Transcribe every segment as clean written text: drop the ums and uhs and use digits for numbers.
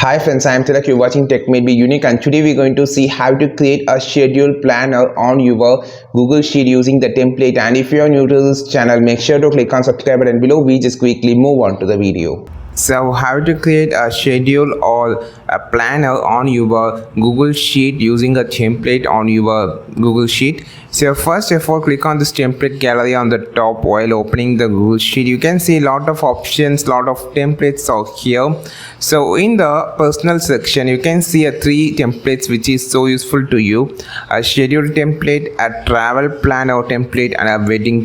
Hi friends, I am Tilak. You're watching Tech May Be Unique, and today we're going to see how to create a schedule planner on your Google Sheet using the template. And if you are new to this channel, make sure to click on subscribe button below. We just quickly move on to the video. So how to create a schedule or a planner on your Google Sheet using a template on your Google Sheet. So first of all, click on this template gallery on the top while opening the Google Sheet. You can see a lot of options, lot of templates out here. So in the personal section, you can see a 3 templates which is so useful to you: a schedule template, a travel planner template, and a wedding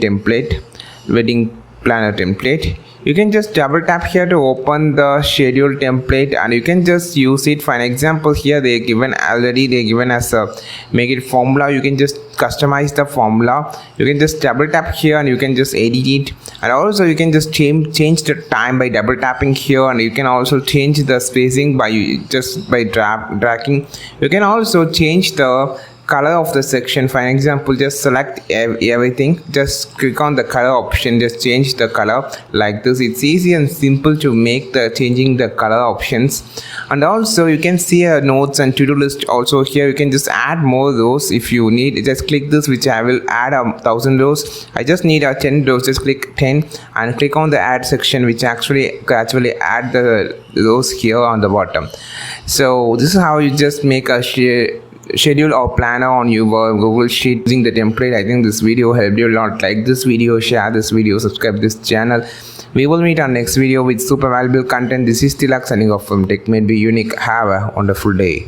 planner template. You can just double tap here to open the schedule template, and you can just use it. For an example, here they're given as a make it formula. You can just customize the formula. You can just double tap here and you can just edit it, and also you can just change the time by double tapping here, and you can also change the spacing by dragging. You can also change the color of the section. For an example, just select everything, just click on the color option, just change the color like this. It's easy and simple to make the changing the color options. And also you can see a notes and to-do list also here. You can just add more rows if you need. Just click this, which I will add 1,000 rows. I just need 10 rows. Just click 10 and click on the add section, which actually add the rows here on the bottom. So this is how you just make a schedule or planner on your Google Sheet using the template. I think this video helped you a lot. Like this video, share this video, subscribe this channel. We will meet on next video with super valuable content. This is Tilak signing off from Tech May Be Unique. Have a wonderful day.